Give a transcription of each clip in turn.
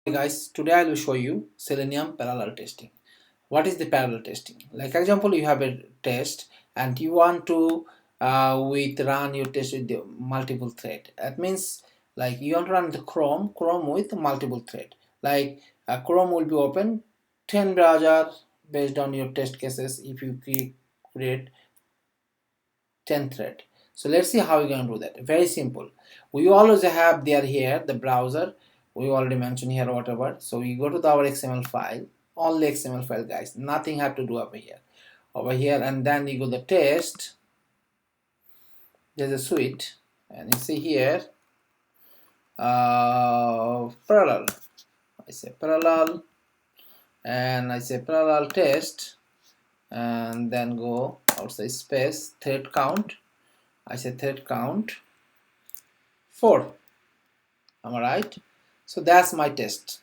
Hey guys, today I will show you Selenium parallel testing. What is the parallel testing? Like example, you have a test and you want to run your test with the multiple thread. That means like you want to run the Chrome with multiple thread. Like Chrome will be open 10 browser based on your test cases if you create 10 thread. So let's see how we're going to do that. Very simple. We always have there here the browser. We already mentioned here whatever. So we go to our XML file, only XML file guys. Nothing have to do over here. Over here, and then you go the test. There's a suite, and you see here parallel. I say parallel, and I say parallel test, and then go outside space thread count. I say thread count 4. Am I right? So that's my test.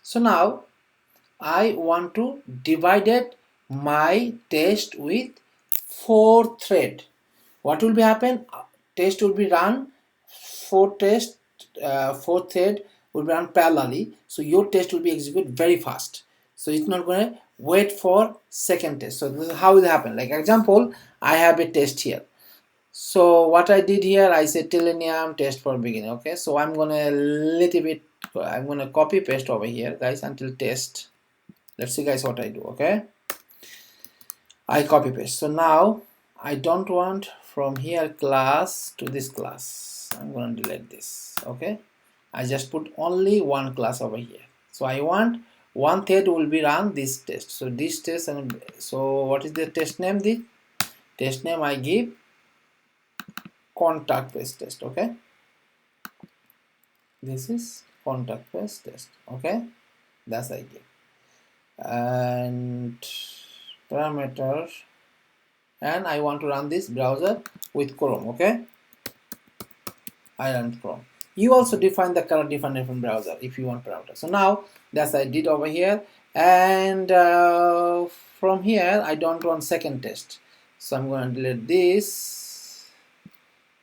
So now I want to divide my test with 4 thread. What will be happen? Test will be run 4 thread will be run parallelly. So your test will be executed very fast. So it's not going to wait for second test. So this is how it happen. Like example, I have a test here. So what I did here, I said Selenium test for beginning. Okay, so I'm gonna copy paste over here guys until test. Let's see guys what I do. Okay, I copy paste. So now I don't want from here class to this class. I'm gonna delete this. Okay, I just put only one class over here. So I want one thread will be run this test. So this test, and so what is the test name? The test name I give contact paste test. Okay, this is contact paste test. Okay, that's the idea. And parameter, and I want to run this browser with Chrome. Okay, I run Chrome. You also define the color different from browser if you want parameter. So now that's I did over here, and from here I don't want second test, so I'm going to delete this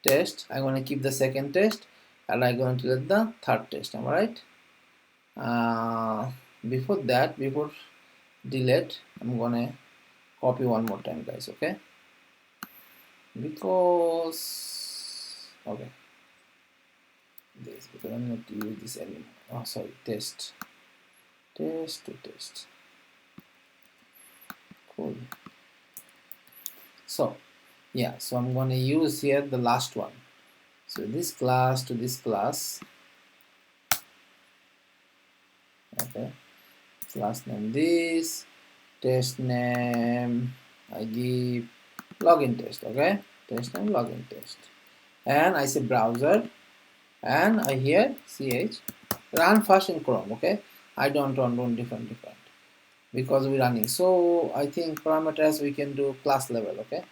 test. I'm going to keep the second test, and I'm going to delete the third test. Am I right? Before that, before delete, I'm gonna copy one more time guys. Okay, because okay, this, because I'm not to use this anymore. Oh sorry, test to test. Cool. So yeah, so I'm gonna use here the last one. So this class to this class. Okay, class name this, test name I give login test. Okay, test name login test, and I say browser, and I here ch run first in Chrome. Okay, I don't want different because we're running. So I think parameters we can do class level. Okay,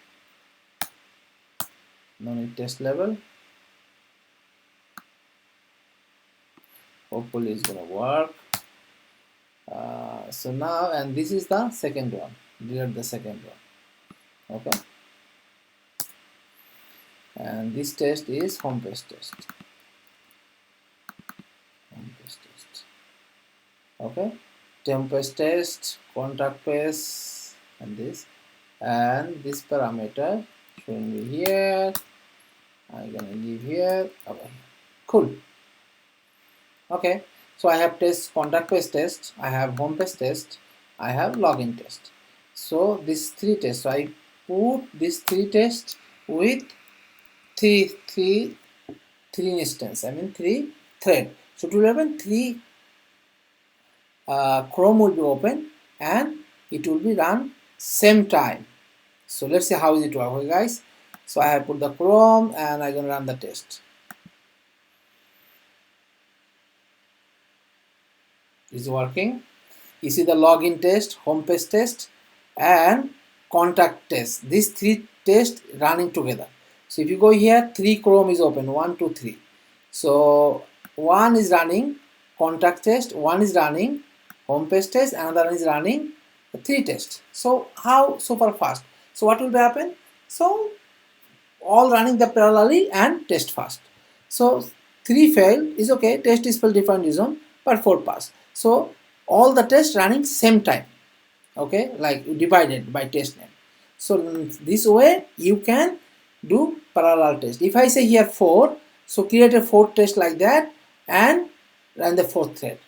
no need test level. Hopefully it's gonna work. So now, and this is the second one. Delete the second one. Okay, and this test is home page test. Home page test. Okay, temp test, contact page, and this parameter showing you here. I'm gonna give here. Okay, cool. Okay, so I have test contact page test, I have home page test, I have login test. So these 3 tests, so I put these 3 tests with three instance. I mean 3 thread. So to happen 3 Chrome will be open and it will be run same time. So let's see how is it work, okay, guys. So I have put the Chrome and I'm gonna run the test. Is working. You see the login test, home page test, and contact test. These 3 tests running together. So if you go here, 3 Chrome is open, 1, 2, 3. So one is running contact test, one is running home page test, another one is running 3 tests. So how super fast? So what will happen? So all running the parallelly and test fast. So 3 failed is okay, test is for different reason. but 4 pass. So all the tests running same time, okay, like divided by test name. So this way you can do parallel test. If I say here 4, so create a 4th test like that and run the 4th thread.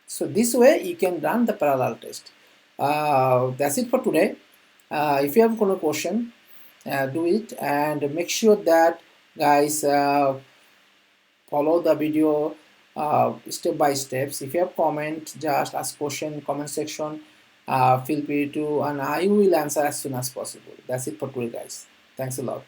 So this way you can run the parallel test. That's it for today. If you have any question, do it, and make sure that guys follow the video step by steps. If you have comment, just ask question in comment section. Feel free to, and I will answer as soon as possible. That's it for today, guys. Thanks a lot.